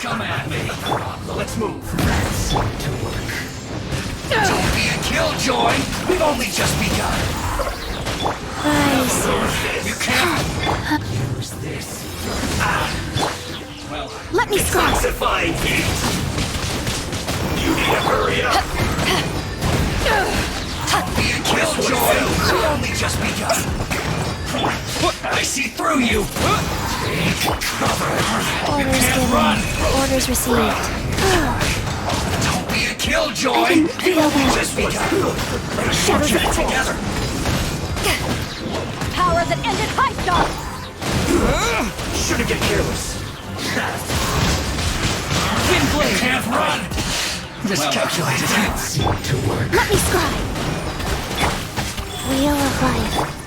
Come at me. Let's move. That's to work. Don't be a killjoy. We've only just begun. I see. You can't use this. Well, Let me scry. toxifying heat. You need to hurry up. Don't be a killjoy. We've only just begun. I see through you. Take cover. Orders given. Run. Orders received. Don't be a killjoy. I didn't feel that. Just begun. Shadows Get of it together. Power that ended Hype Dog! Shouldn't get careless. Windblade can't run. Miscalculated. That seemed to work. Let me scry. Wheel of life.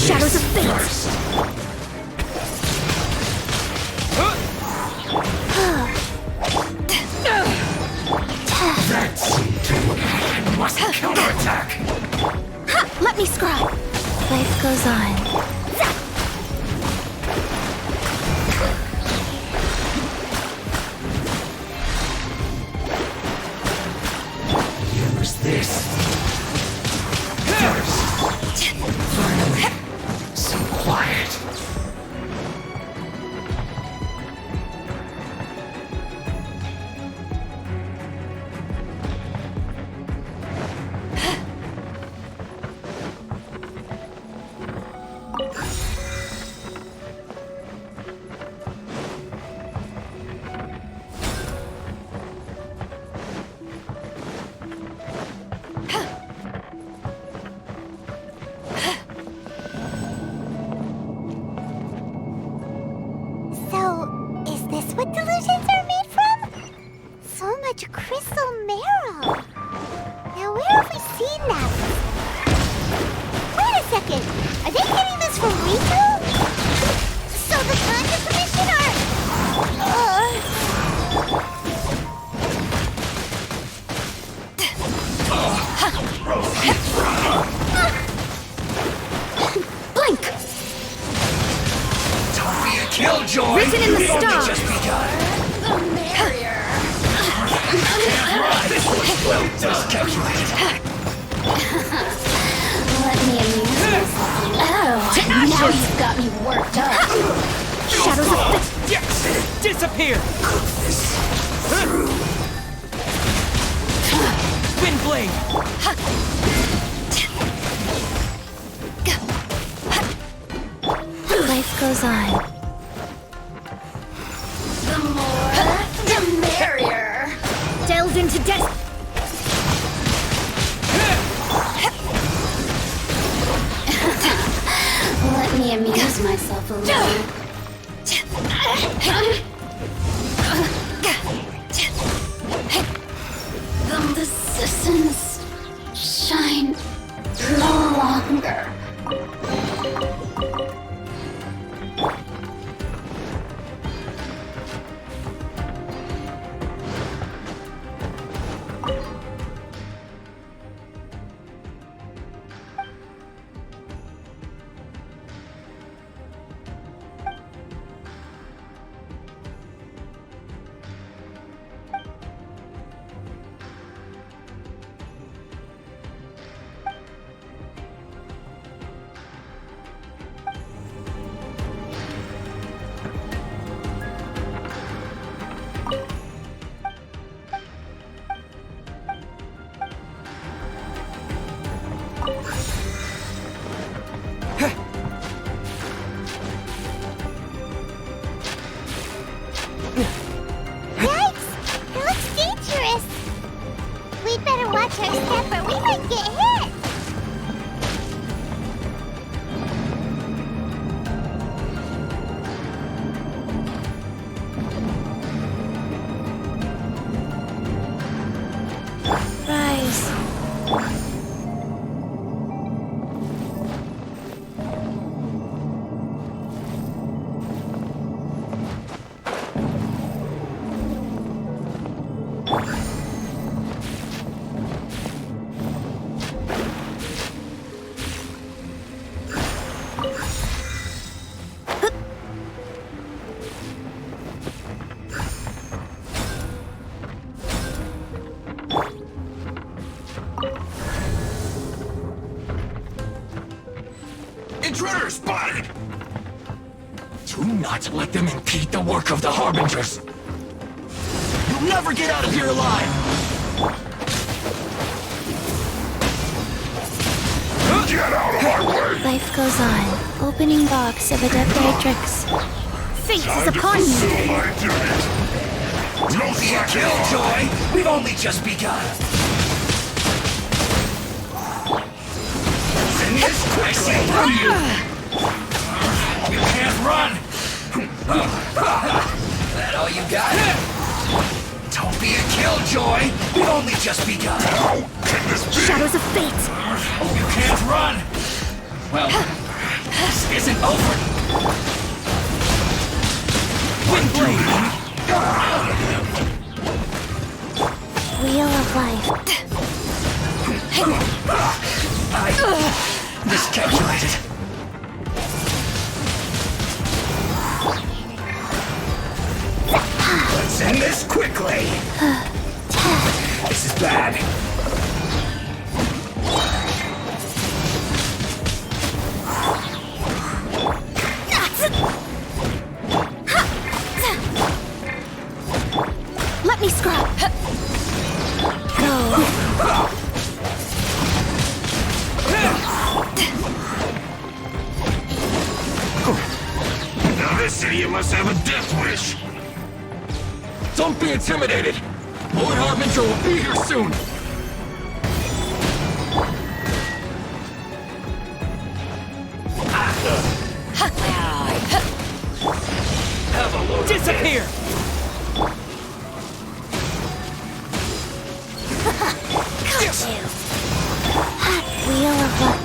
Shadows of fate. That seemed to work. I must counterattack. Let me scry. Life goes on. Use this. First. Finally. So quiet. So, is this what delusions are made from? So much crystal marrow. Now where have we seen that? Wait a second. Are they getting this from Rico? So the Content Commission Blink! Don't be a killjoy. Written in the We've only stars. just begun. The merrier! This was well done. Calculated. Let me amuse myself. Oh, now you've got me worked up. Shadows of fate. Yes! Disappear! Windblade! Life goes on. The more, the merrier. Delve into death. Let me amuse myself a little. The citizens shine no longer. Intruder spotted! Do not let them impede the work of the Harbingers! You'll never get out of here alive! Get out of my way! Life goes on. Opening box of Adeptatrix. Fate is upon you. My duty. Don't be a killjoy! We've only just begun! I see through you! You can't run! That all you got? Don't be a killjoy! We've only just begun! How can this be? Shadows of fate. You can't run! Well, this isn't over! Windblade! Wheel of life. Miscalculated. Let's end this quickly. This is bad. Let me scrub. Go. Now this idiot must have a death wish. Don't be intimidated. Lord Harbinger will be here soon. Have a load. Disappear. Got you. Wheel of life.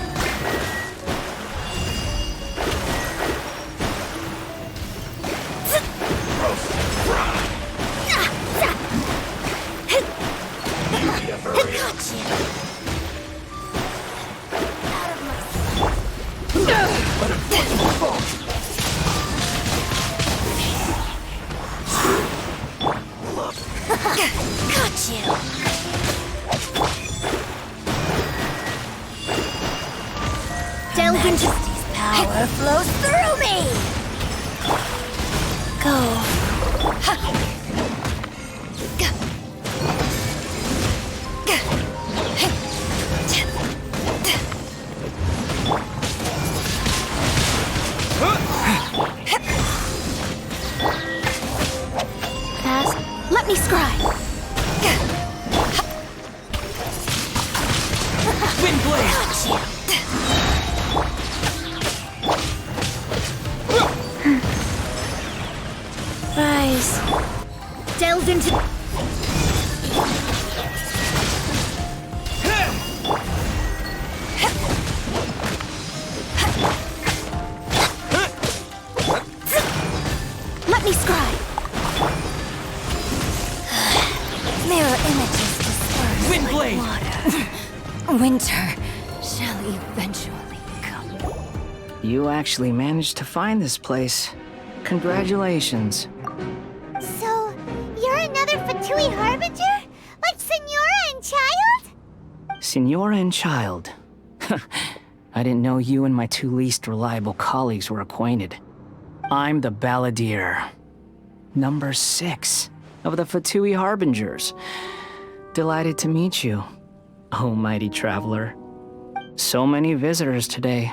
Majesty's power flows through me! Go. Fast. Let me scry. Windblade! Rise. Delve into... Let me scry. Mirror images disperse Windblade! like water. Winter shall eventually come. You actually managed to find this place. Congratulations. So, you're another Fatui Harbinger? Like Senora and Child? Senora and Child. I didn't know you and my two least reliable colleagues were acquainted. I'm the Balladeer. Number 6 of the Fatui Harbingers. Delighted to meet you, oh mighty traveler. So many visitors today.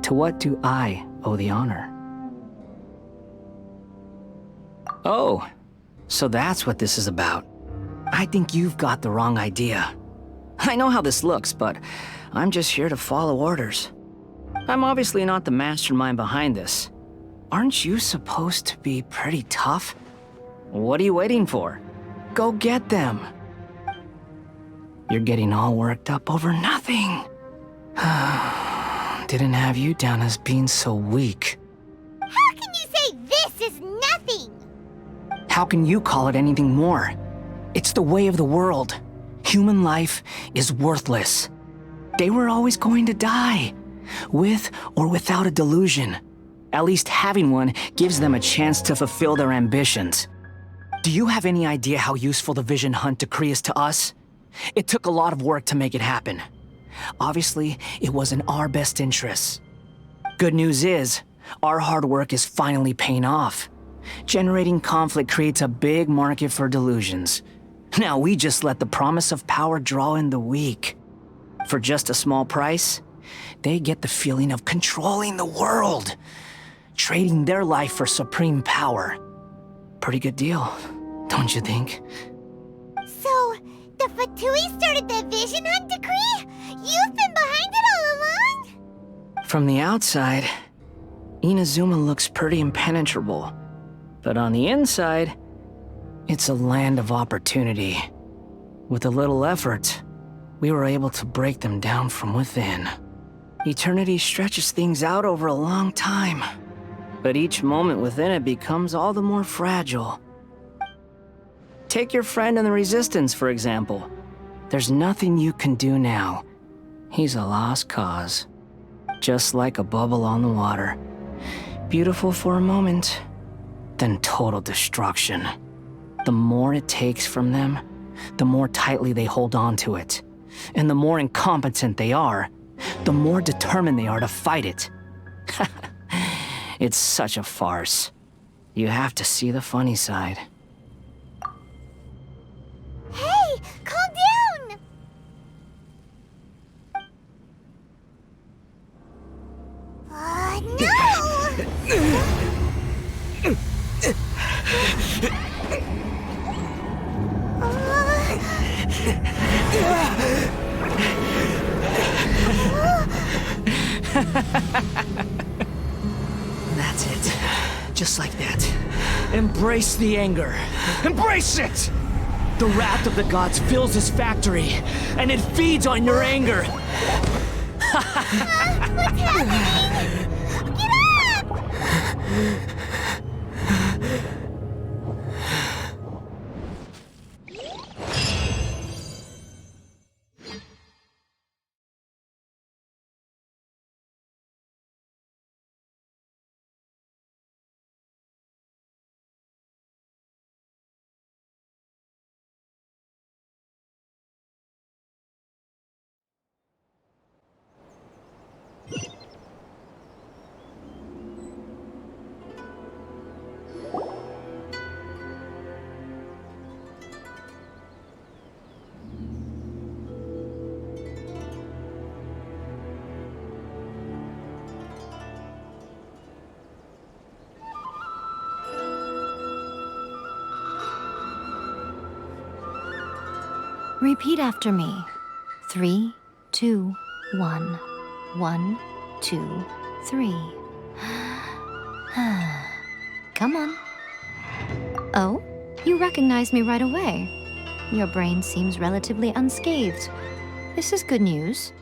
To what do I owe the honor? Oh, so that's what this is about. I think you've got the wrong idea. I know how this looks, but I'm just here to follow orders. I'm obviously not the mastermind behind this. Aren't you supposed to be pretty tough? What are you waiting for? Go get them. You're getting all worked up over nothing. Didn't have you down as being so weak. How can you say this is nothing? How can you call it anything more? It's the way of the world. Human life is worthless. They were always going to die, with or without a delusion. At least having one gives them a chance to fulfill their ambitions. Do you have any idea how useful the Vision Hunt decree is to us? It took a lot of work to make it happen. Obviously, it was in our best interests. Good news is, our hard work is finally paying off. Generating conflict creates a big market for delusions. Now we just let the promise of power draw in the weak. For just a small price, they get the feeling of controlling the world, trading their life for supreme power. Pretty good deal, don't you think? So, the Fatui started the Vision Hunt decree? You've been behind it all along? From the outside, Inazuma looks pretty impenetrable. But on the inside, it's a land of opportunity. With a little effort, we were able to break them down from within. Eternity stretches things out over a long time, but each moment within it becomes all the more fragile. Take your friend in the Resistance, for example. There's nothing you can do now. He's a lost cause. Just like a bubble on the water. Beautiful for a moment, then total destruction. The more it takes from them, the more tightly they hold on to it. And the more incompetent they are, the more determined they are to fight it. It's such a farce. You have to see the funny side. Hey, calm down! That's it. Just like that. Embrace the anger. Embrace it! The wrath of the gods fills this factory, and it feeds on your anger. What's happening? Get up! Repeat after me. 3, 2, 1. 1, 2, 3. Come on. Oh, you recognize me right away. Your brain seems relatively unscathed. This is good news.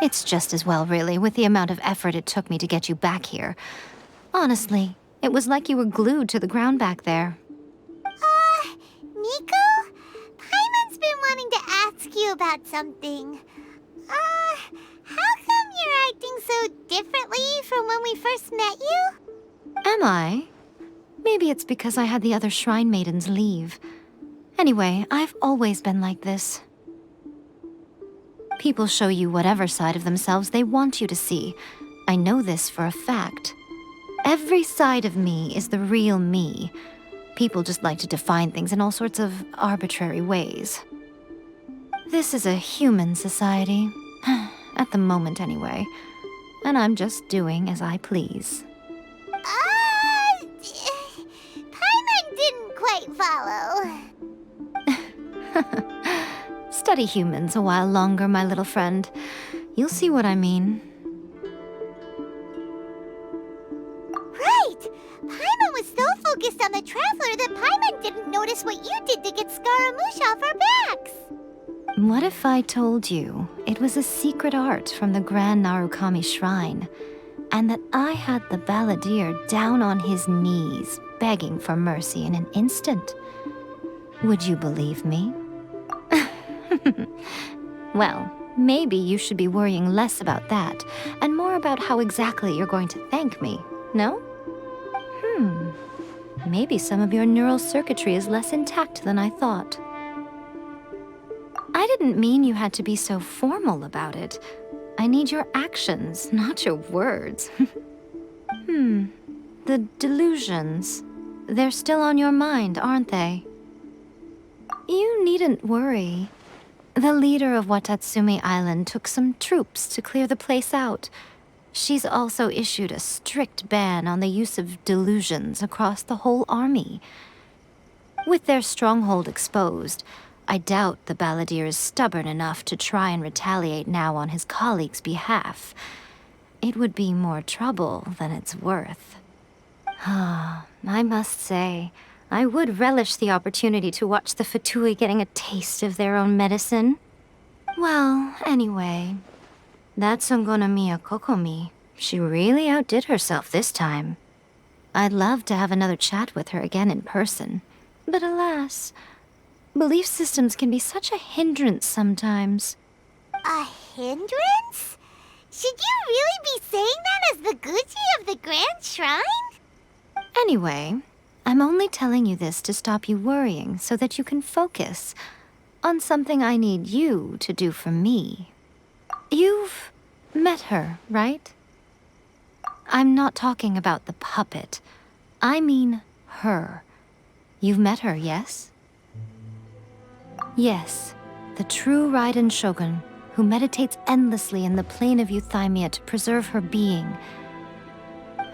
It's just as well, really, with the amount of effort it took me to get you back here. Honestly, it was like you were glued to the ground back there. Nico? Paimon's been wanting to ask you about something. How come you're acting so differently from when we first met you? Am I? Maybe it's because I had the other shrine maidens leave. Anyway, I've always been like this. People show you whatever side of themselves they want you to see. I know this for a fact. Every side of me is the real me. People just like to define things in all sorts of arbitrary ways. This is a human society. At the moment, anyway. And I'm just doing as I please. Paimon didn't quite follow. Study humans a while longer, my little friend. You'll see what I mean. Right! Paimon was so focused on the Traveler that Paimon didn't notice what you did to get Scaramouche off our backs. What if I told you it was a secret art from the Grand Narukami Shrine, and that I had the balladeer down on his knees, begging for mercy in an instant? Would you believe me? Well, maybe you should be worrying less about that, and more about how exactly you're going to thank me, no? Maybe some of your neural circuitry is less intact than I thought. I didn't mean you had to be so formal about it. I need your actions, not your words. The delusions. They're still on your mind, aren't they? You needn't worry. The leader of Watatsumi Island took some troops to clear the place out. She's also issued a strict ban on the use of delusions across the whole army. With their stronghold exposed, I doubt the balladeer is stubborn enough to try and retaliate now on his colleague's behalf. It would be more trouble than it's worth. I must say, I would relish the opportunity to watch the Fatui getting a taste of their own medicine. Well, anyway, that Songonomiya Kokomi, she really outdid herself this time. I'd love to have another chat with her again in person, but alas, belief systems can be such a hindrance sometimes. A hindrance? Should you really be saying that as the Gucci of the Grand Shrine? Anyway, I'm only telling you this to stop you worrying so that you can focus on something I need you to do for me. You've met her, right? I'm not talking about the puppet. I mean her. You've met her, yes? Yes, the true Raiden Shogun, who meditates endlessly in the plane of Euthymia to preserve her being.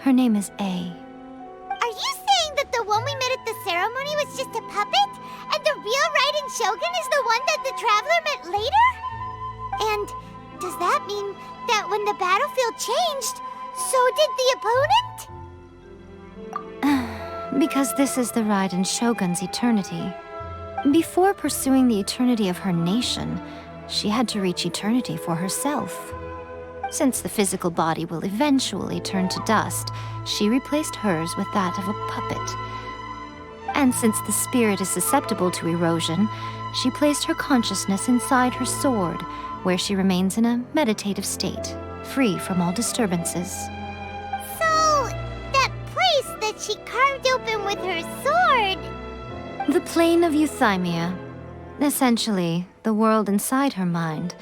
Her name is A. Are you saying that the one we met at the ceremony was just a puppet? And the real Raiden Shogun is the one that the Traveler met later? And does that mean that when the battlefield changed, so did the opponent? Because this is the Raiden Shogun's eternity. Before pursuing the eternity of her nation, she had to reach eternity for herself. Since the physical body will eventually turn to dust, she replaced hers with that of a puppet. And since the spirit is susceptible to erosion, she placed her consciousness inside her sword, where she remains in a meditative state, free from all disturbances. So, that place that she carved open with her sword... The plane of Euthymia. Essentially, the world inside her mind.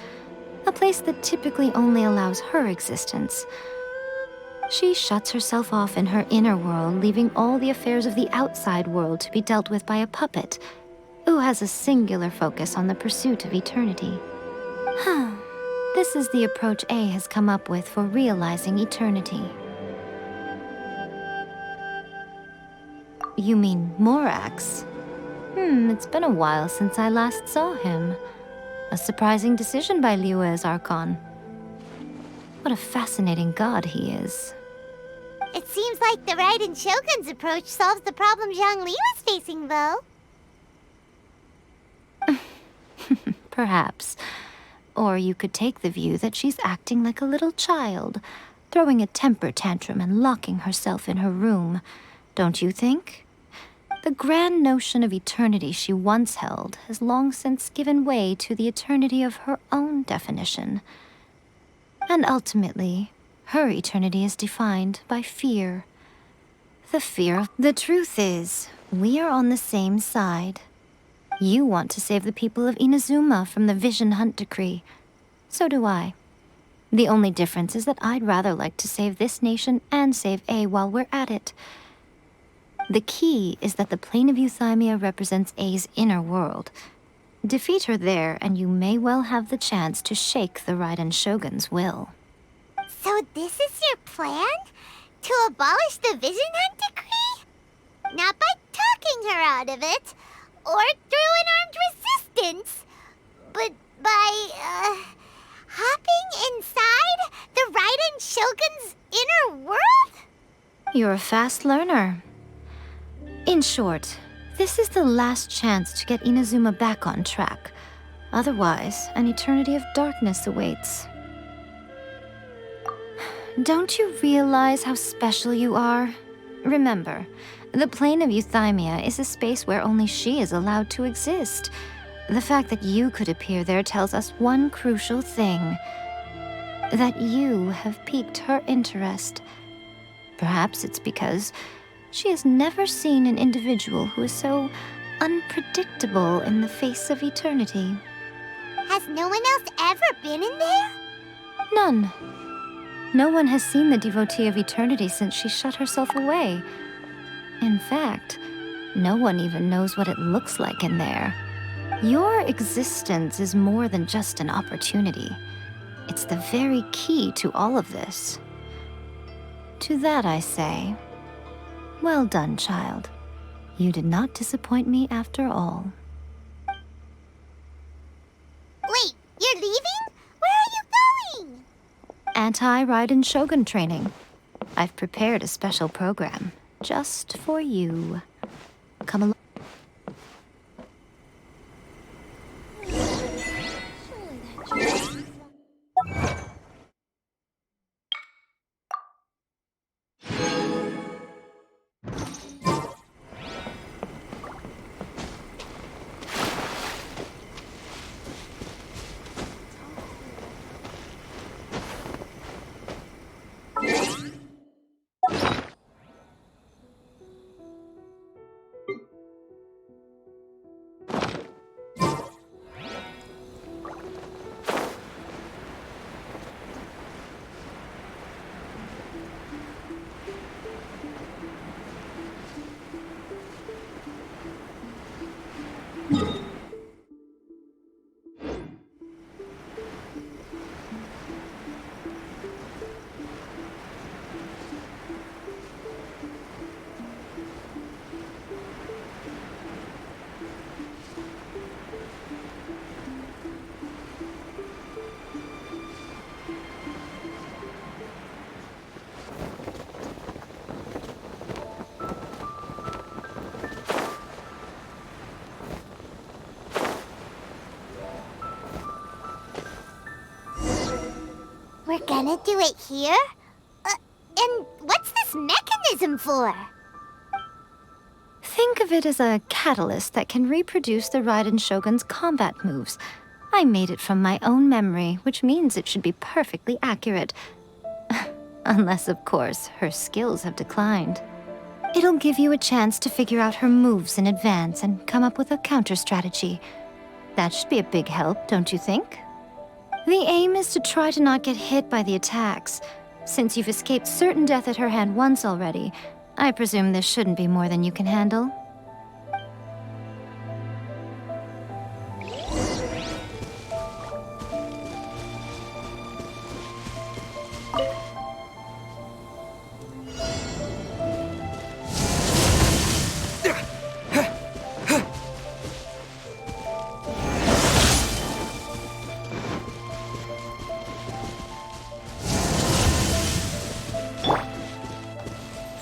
A place that typically only allows her existence. She shuts herself off in her inner world, leaving all the affairs of the outside world to be dealt with by a puppet, who has a singular focus on the pursuit of eternity. This is the approach A has come up with for realizing eternity. You mean Morax? It's been a while since I last saw him. A surprising decision by Liyue's Archon. What a fascinating god he is. It seems like the Raiden Shogun's approach solves the problem Zhang Li was facing, though. Perhaps. Or you could take the view that she's acting like a little child, throwing a temper tantrum and locking herself in her room. Don't you think? The grand notion of eternity she once held has long since given way to the eternity of her own definition. And ultimately, her eternity is defined by fear. The fear of... The truth is, we are on the same side. You want to save the people of Inazuma from the Vision Hunt decree. So do I. The only difference is that I'd rather like to save this nation and save A while we're at it. The key is that the plane of Euthymia represents A's inner world. Defeat her there, and you may well have the chance to shake the Raiden Shogun's will. So this is your plan? To abolish the Vision Hunt decree? Not by talking her out of it, or through an armed resistance, but by, hopping inside the Raiden Shogun's inner world? You're a fast learner. In short, this is the last chance to get Inazuma back on track. Otherwise, an eternity of darkness awaits. Don't you realize how special you are? Remember, the plane of Euthymia is a space where only she is allowed to exist. The fact that you could appear there tells us one crucial thing. That you have piqued her interest. Perhaps it's because she has never seen an individual who is so unpredictable in the face of eternity. Has no one else ever been in there? None. No one has seen the devotee of eternity since she shut herself away. In fact, no one even knows what it looks like in there. Your existence is more than just an opportunity. It's the very key to all of this. To that I say, well done, child. You did not disappoint me after all. Wait, you're leaving? Where are you going? Anti-Raiden Shogun training. I've prepared a special program just for you. Come along. We're gonna do it here? And what's this mechanism for? Think of it as a catalyst that can reproduce the Raiden Shogun's combat moves. I made it from my own memory, which means it should be perfectly accurate. Unless, of course, her skills have declined. It'll give you a chance to figure out her moves in advance and come up with a counter strategy. That should be a big help, don't you think? The aim is to try to not get hit by the attacks. Since you've escaped certain death at her hand once already, I presume this shouldn't be more than you can handle.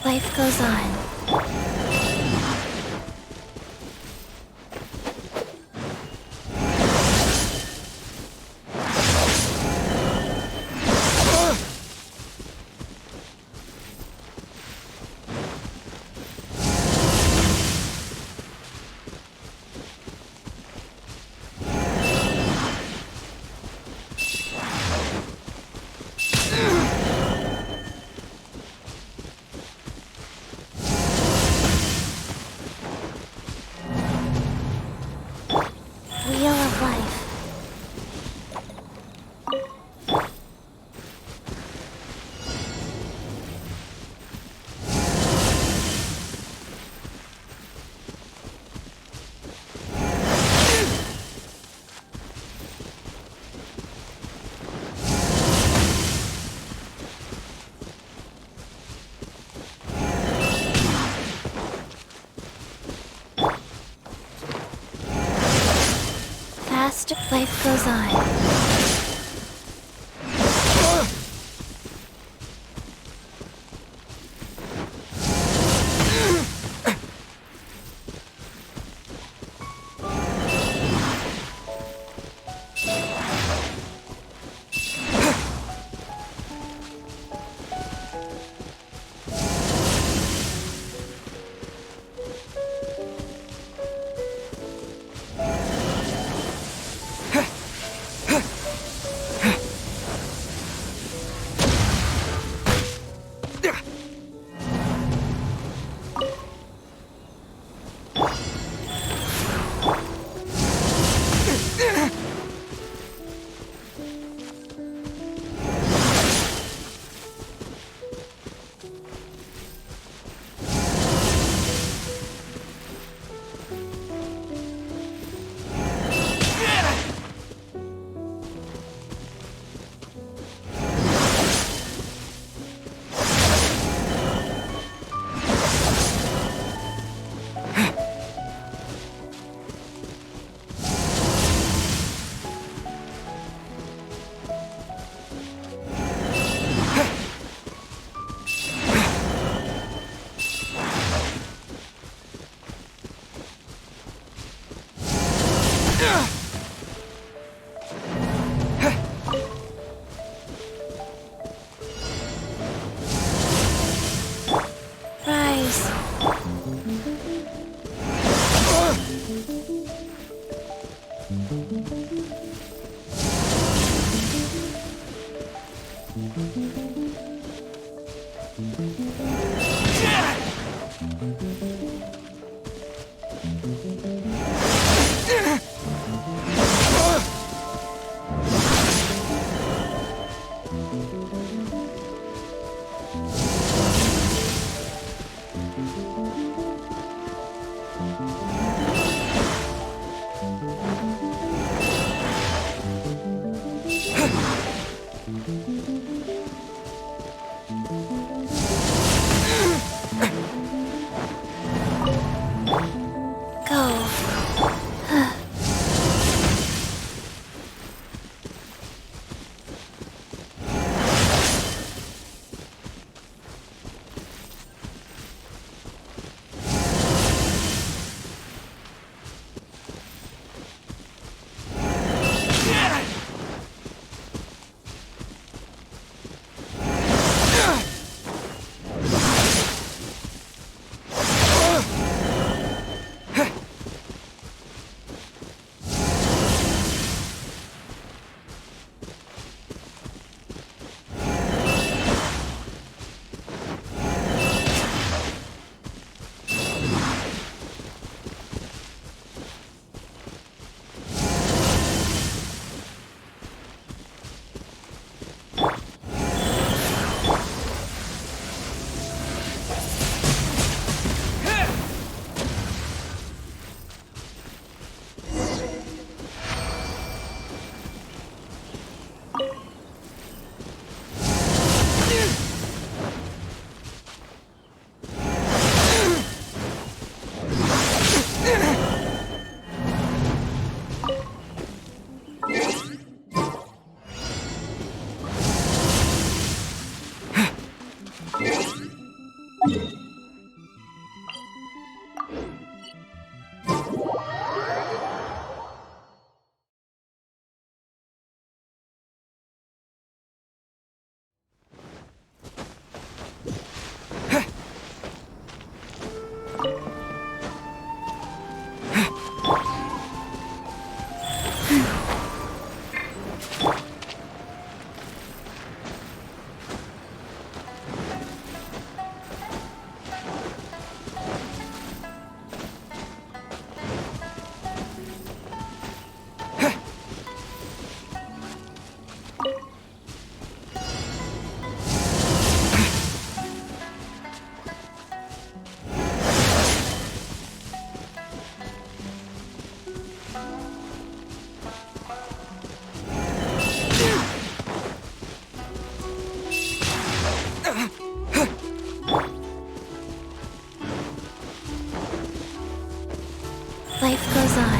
Life goes on. Wheel of life. Fast life goes on. Life goes on.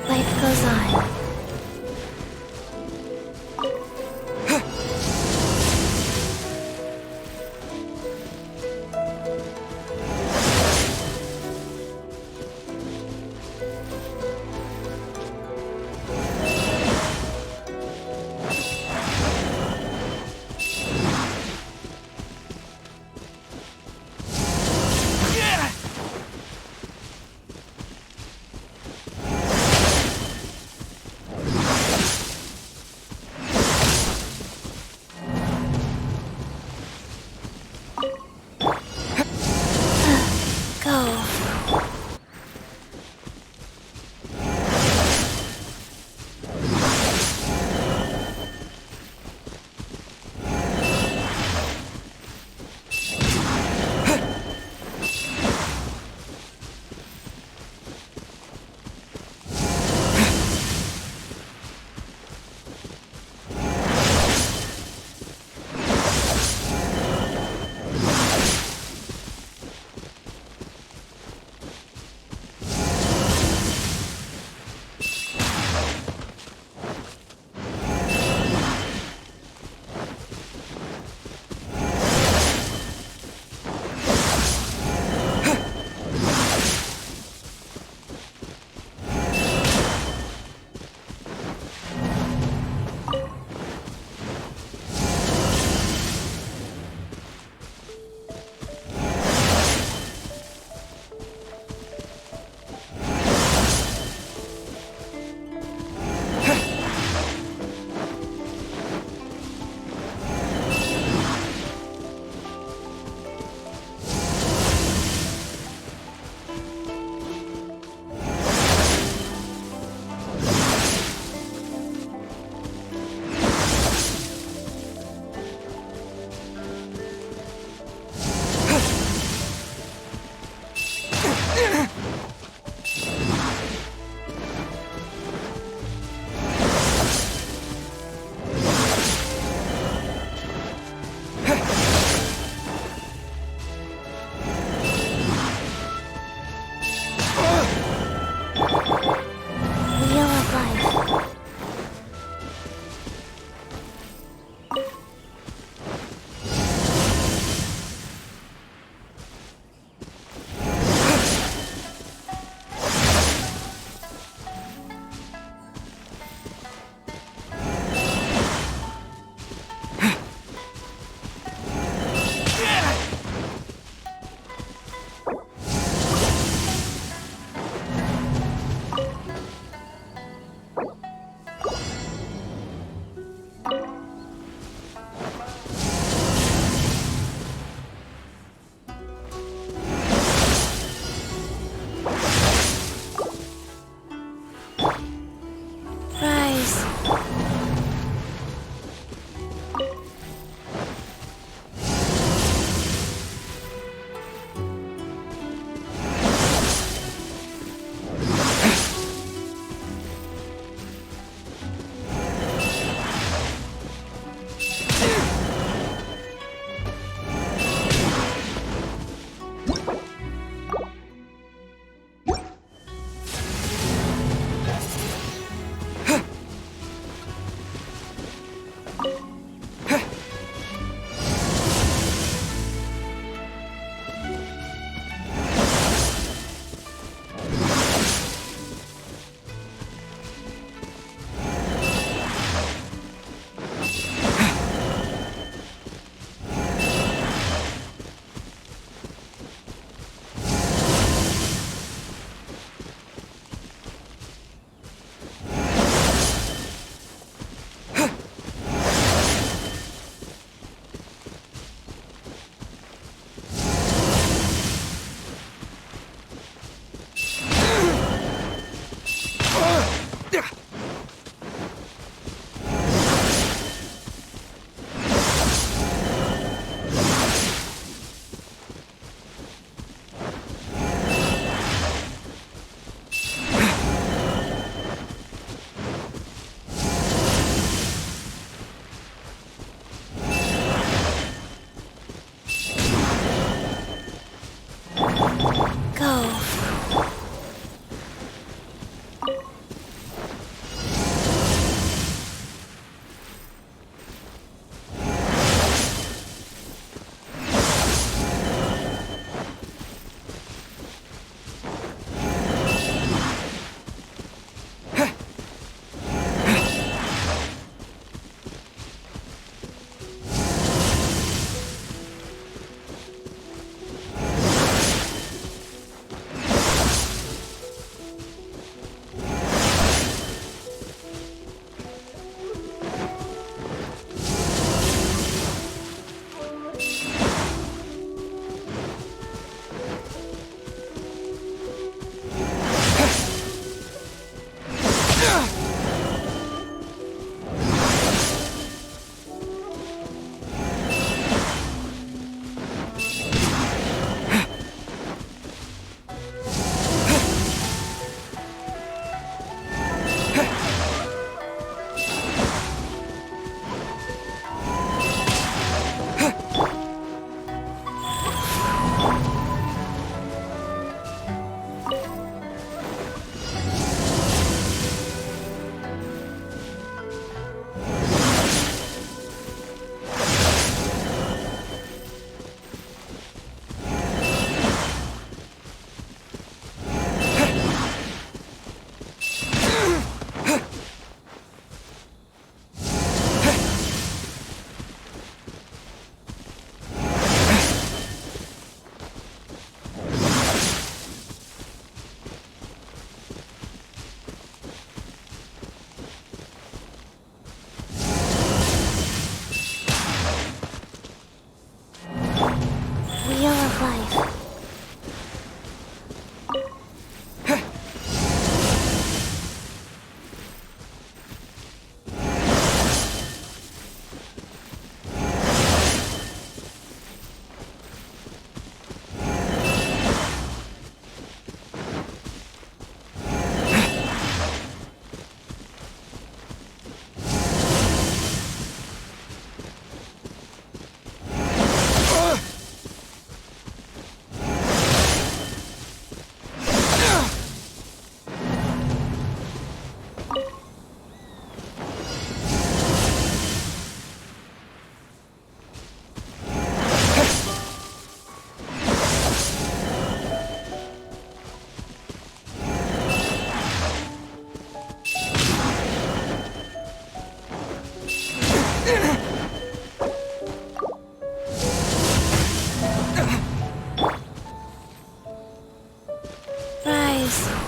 Life goes on. goes.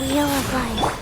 Wheel of Life.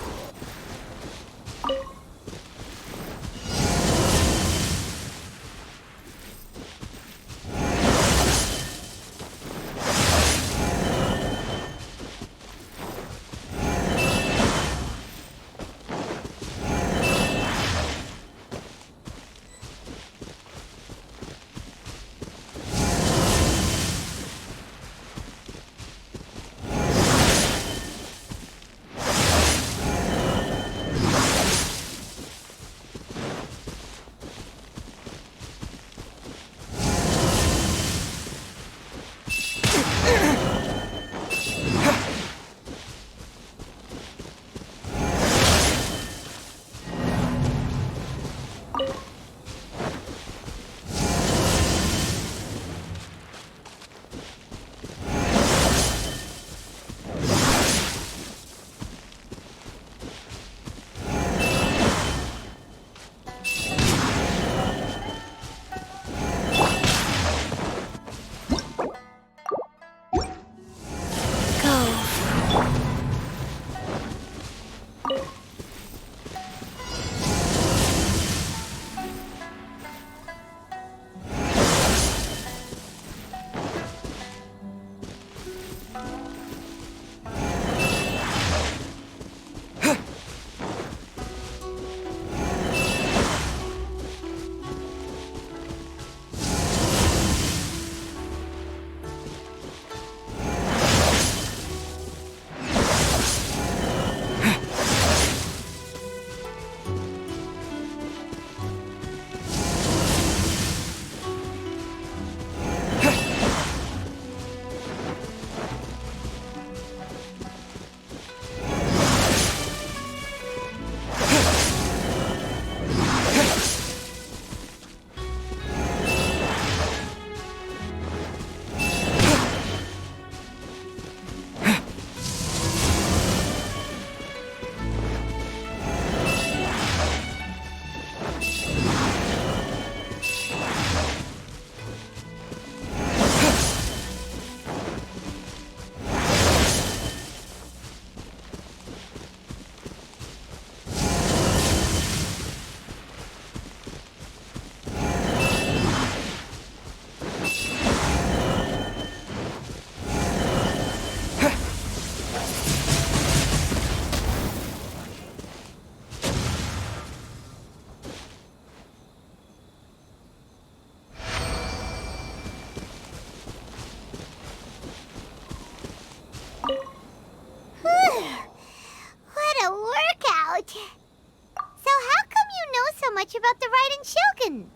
About the Raiden Shogun.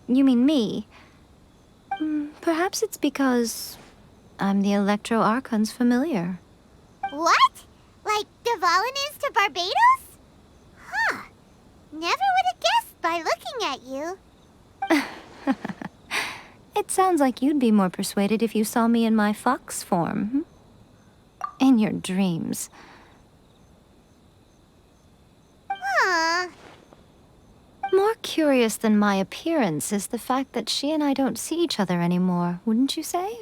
You mean me? Perhaps it's because I'm the Electro Archon's familiar. What? Like Dvalin is to Barbados? Huh. Never would have guessed by looking at you. It sounds like you'd be more persuaded if you saw me in my fox form. In your dreams. Huh. More curious than my appearance is the fact that she and I don't see each other anymore, wouldn't you say?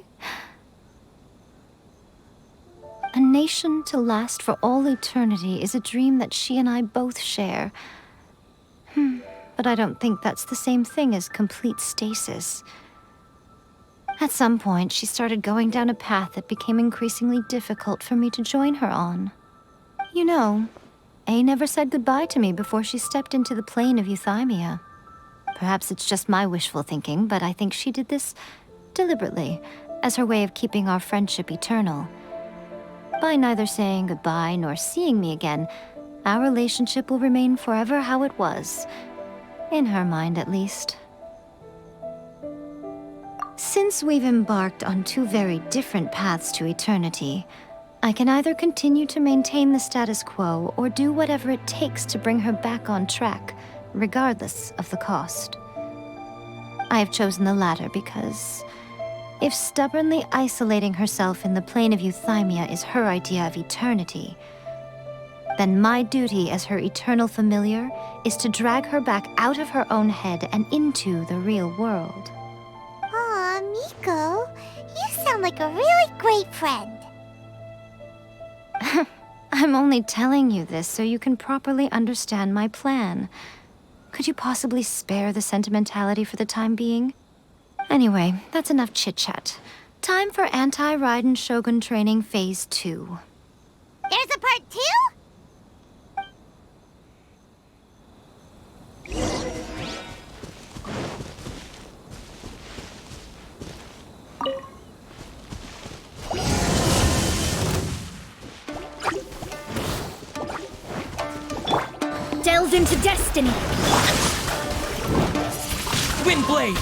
A nation to last for all eternity is a dream that she and I both share. But I don't think that's the same thing as complete stasis. At some point, she started going down a path that became increasingly difficult for me to join her on. You know, A never said goodbye to me before she stepped into the plane of euthymia. Perhaps it's just my wishful thinking, but I think she did this deliberately, as her way of keeping our friendship eternal. By neither saying goodbye nor seeing me again, our relationship will remain forever how it was. In her mind, at least. Since we've embarked on two very different paths to eternity, I can either continue to maintain the status quo or do whatever it takes to bring her back on track, regardless of the cost. I have chosen the latter because if stubbornly isolating herself in the plane of euthymia is her idea of eternity, then my duty as her eternal familiar is to drag her back out of her own head and into the real world. Aw, Miko, you sound like a really great friend. I'm only telling you this so you can properly understand my plan. Could you possibly spare the sentimentality for the time being? Anyway, that's enough chit-chat. Time for Anti-Raiden Shogun Training Phase 2. There's a part 2? Delve into destiny. Windblade!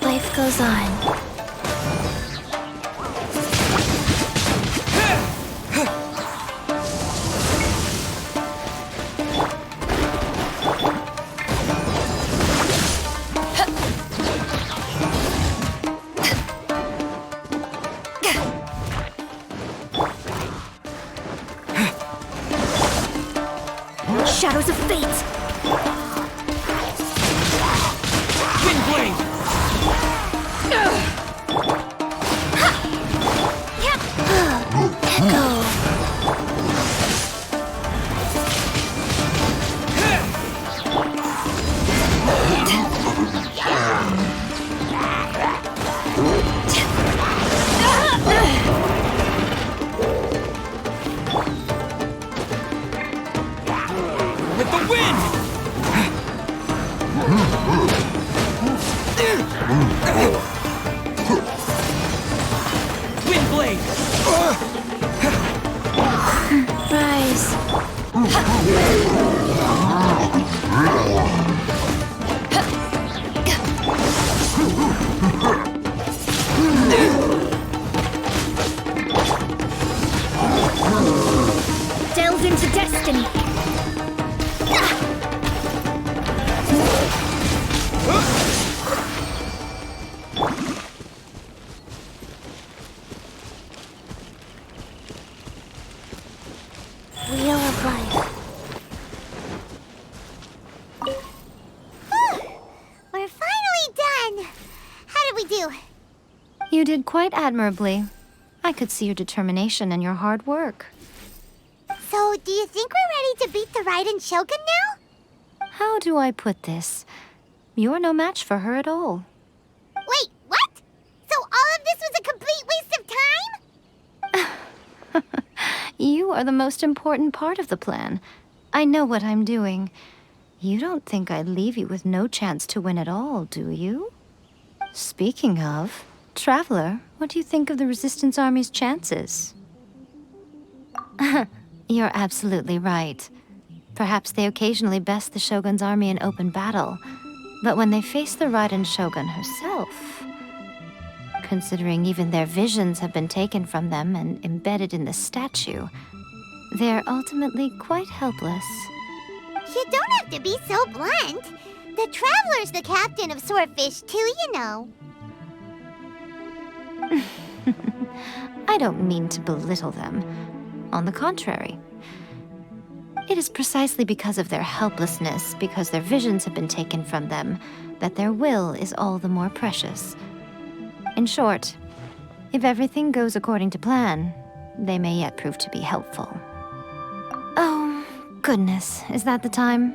Life goes on. Shadows of fate. Windblade! Echo. With the wind! Windblade! Rise. Delve into destiny. Wheel of life. We're finally done. How did we do? You did quite admirably. I could see your determination and your hard work. So, do you think we're ready to beat the Raiden Shogun now? How do I put this? You're no match for her at all. Wait, what? So all of this was a complete waste of time? You are the most important part of the plan. I know what I'm doing. You don't think I'd leave you with no chance to win at all, do you? Speaking of, Traveler, what do you think of the Resistance Army's chances? You're absolutely right. Perhaps they occasionally best the Shogun's army in open battle, but when they face the Raiden Shogun herself, considering even their visions have been taken from them and embedded in the statue, they're ultimately quite helpless. You don't have to be so blunt. The Traveler's the captain of Swordfish too, you know. I don't mean to belittle them. On the contrary. It is precisely because of their helplessness, because their visions have been taken from them, that their will is all the more precious. In short, if everything goes according to plan, they may yet prove to be helpful. Oh, goodness, is that the time?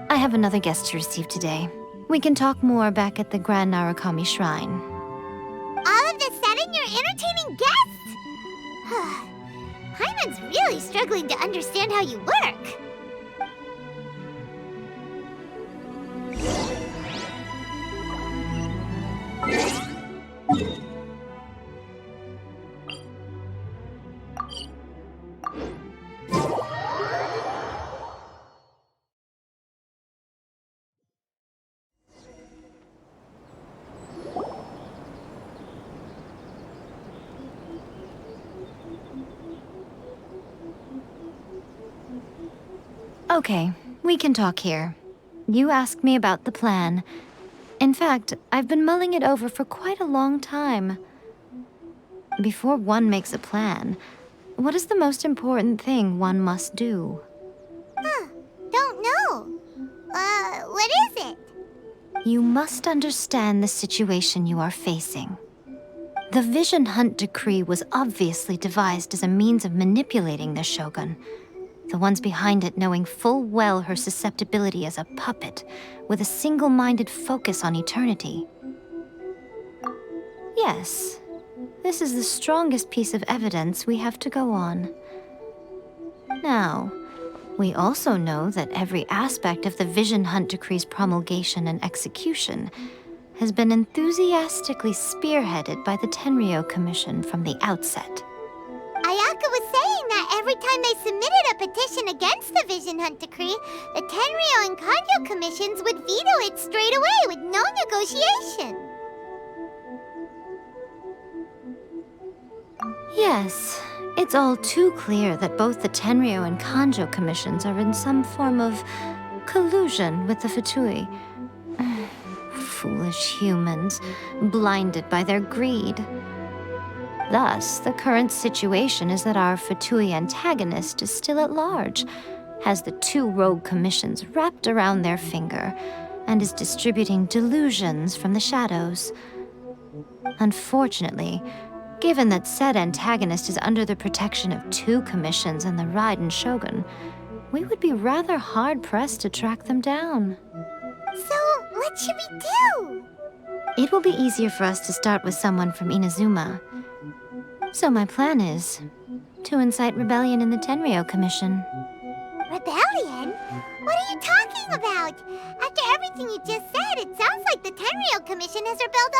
I have another guest to receive today. We can talk more back at the Grand Narukami Shrine. All of a sudden, you're entertaining guests? Hyman's really struggling to understand how you work. Okay, we can talk here. You asked me about the plan. In fact, I've been mulling it over for quite a long time. Before one makes a plan, what is the most important thing one must do? Don't know. What is it? You must understand the situation you are facing. The Vision Hunt Decree was obviously devised as a means of manipulating the Shogun. The ones behind it knowing full well her susceptibility as a puppet, with a single-minded focus on eternity. Yes, this is the strongest piece of evidence we have to go on. Now, we also know that every aspect of the Vision Hunt Decree's promulgation and execution has been enthusiastically spearheaded by the Tenryou Commission from the outset. Ayaka was saying that every time they submitted a petition against the Vision Hunt Decree, the Tenryou and Kanjo commissions would veto it straight away with no negotiation. Yes, it's all too clear that both the Tenryou and Kanjo commissions are in some form of collusion with the Fatui. Foolish humans, blinded by their greed. Thus, the current situation is that our Fatui antagonist is still at large, has the two rogue commissions wrapped around their finger, and is distributing delusions from the shadows. Unfortunately, given that said antagonist is under the protection of two commissions and the Raiden Shogun, we would be rather hard-pressed to track them down. So, what should we do? It will be easier for us to start with someone from Inazuma. So my plan is to incite rebellion in the Tenryou Commission. Rebellion? What are you talking about? After everything you just said, it sounds like the Tenryou Commission has rebelled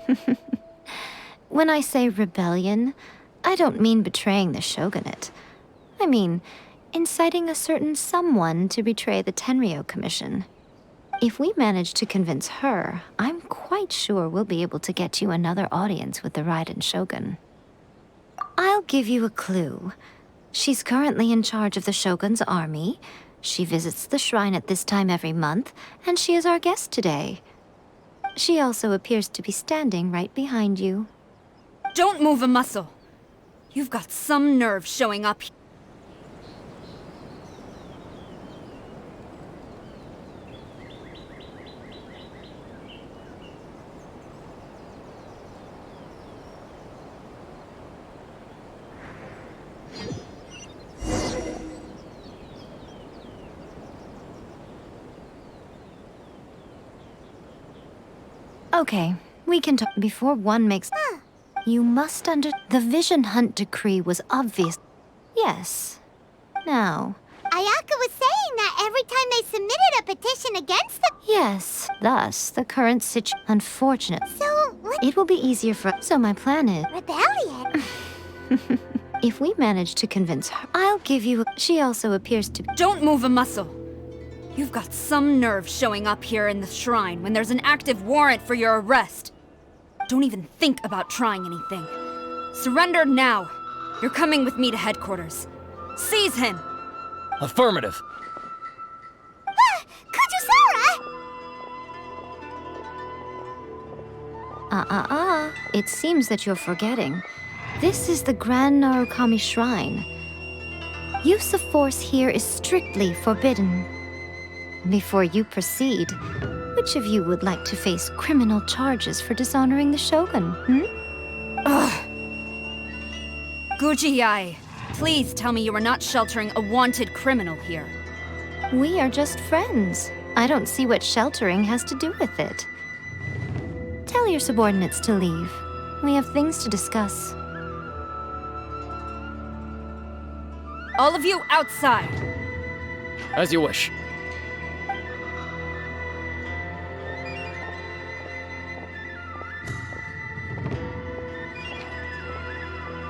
already. When I say rebellion, I don't mean betraying the shogunate. I mean inciting a certain someone to betray the Tenryou Commission. If we manage to convince her, I'm quite sure we'll be able to get you another audience with the Raiden Shogun. I'll give you a clue. She's currently in charge of the Shogun's army. She visits the shrine at this time every month, and she is our guest today. She also appears to be standing right behind you. Don't move a muscle. You've got some nerve showing up. Okay, we can talk before one makes... You must The Vision Hunt Decree was obvious. Yes. Now... Ayaka was saying that every time they submitted a petition against the... Yes, thus, the current Unfortunate. So, what... It will be easier for... So my plan is... Rebellion? If we manage to convince her, I'll give you a... She also appears to... Don't move a muscle. You've got some nerve showing up here in the shrine when there's an active warrant for your arrest. Don't even think about trying anything. Surrender now. You're coming with me to headquarters. Seize him! Affirmative. Kajusara! It seems that you're forgetting. This is the Grand Narukami Shrine. Use of force here is strictly forbidden. Before you proceed, which of you would like to face criminal charges for dishonoring the Shogun, Guji-ai, please tell me you are not sheltering a wanted criminal here. We are just friends. I don't see what sheltering has to do with it. Tell your subordinates to leave. We have things to discuss. All of you outside! As you wish.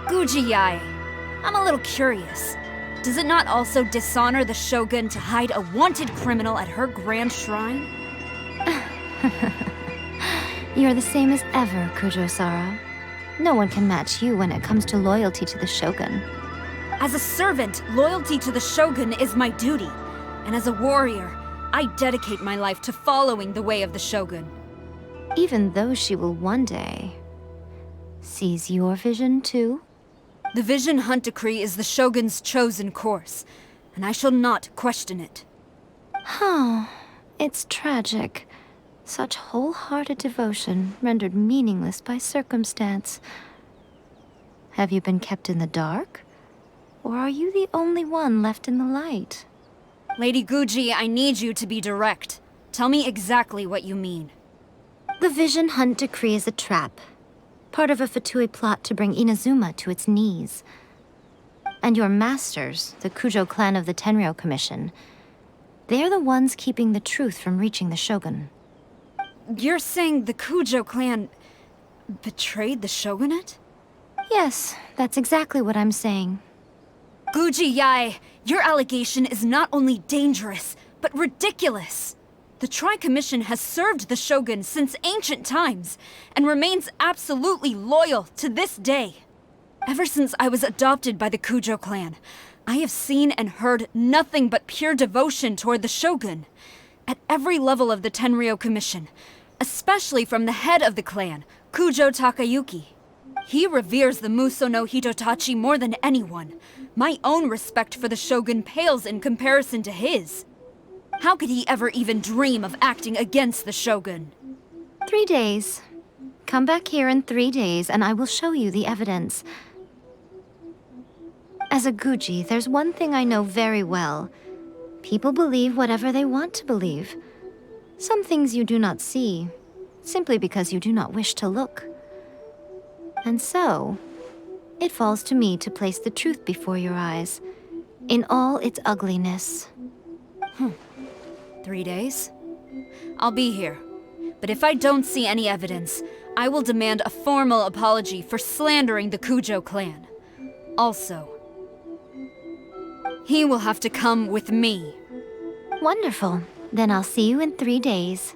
Guji-ai, I'm a little curious. Does it not also dishonor the Shogun to hide a wanted criminal at her grand shrine? You're the same as ever, Kujo-sara. No one can match you when it comes to loyalty to the Shogun. As a servant, loyalty to the Shogun is my duty. And as a warrior, I dedicate my life to following the way of the Shogun. Even though she will one day seize your vision too? The Vision Hunt Decree is the Shogun's chosen course, and I shall not question it. It's tragic. Such wholehearted devotion rendered meaningless by circumstance. Have you been kept in the dark? Or are you the only one left in the light? Lady Guji, I need you to be direct. Tell me exactly what you mean. The Vision Hunt Decree is a trap. Part of a Fatui plot to bring Inazuma to its knees. And your masters, the Kujo clan of the Tenryou Commission, they're the ones keeping the truth from reaching the Shogun. You're saying the Kujo clan betrayed the Shogunate? Yes, that's exactly what I'm saying. Guji-ai, your allegation is not only dangerous, but ridiculous. The Tri-Commission has served the Shogun since ancient times, and remains absolutely loyal to this day. Ever since I was adopted by the Kujo clan, I have seen and heard nothing but pure devotion toward the Shogun. At every level of the Tenryou Commission, especially from the head of the clan, Kujo Takayuki. He reveres the Muso no Hitotachi more than anyone. My own respect for the Shogun pales in comparison to his. How could he ever even dream of acting against the Shogun? 3 days. Come back here in 3 days and I will show you the evidence. As a Guji, there's one thing I know very well. People believe whatever they want to believe. Some things you do not see, simply because you do not wish to look. And so, it falls to me to place the truth before your eyes, in all its ugliness. 3 days? I'll be here. But if I don't see any evidence, I will demand a formal apology for slandering the Kujo clan. Also, he will have to come with me. Wonderful. Then I'll see you in 3 days.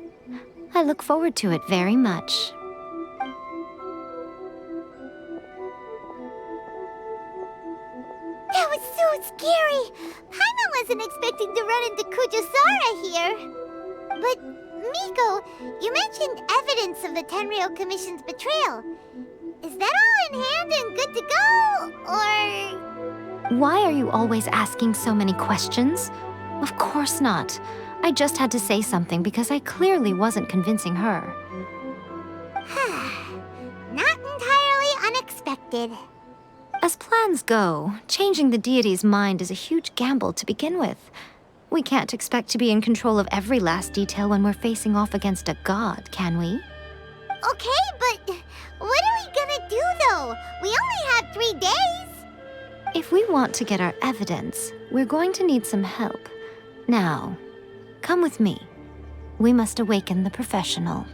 I look forward to it very much. That was so scary! Paimon wasn't expecting to run into Kujo-sara here. But, Miko, you mentioned evidence of the Tenryou Commission's betrayal. Is that all in hand and good to go, or...? Why are you always asking so many questions? Of course not. I just had to say something because I clearly wasn't convincing her. Not entirely unexpected. As plans go, changing the deity's mind is a huge gamble to begin with. We can't expect to be in control of every last detail when we're facing off against a god, can we? Okay, but what are we gonna do, though? We only have 3 days. If we want to get our evidence, we're going to need some help. Now, come with me. We must awaken the professional.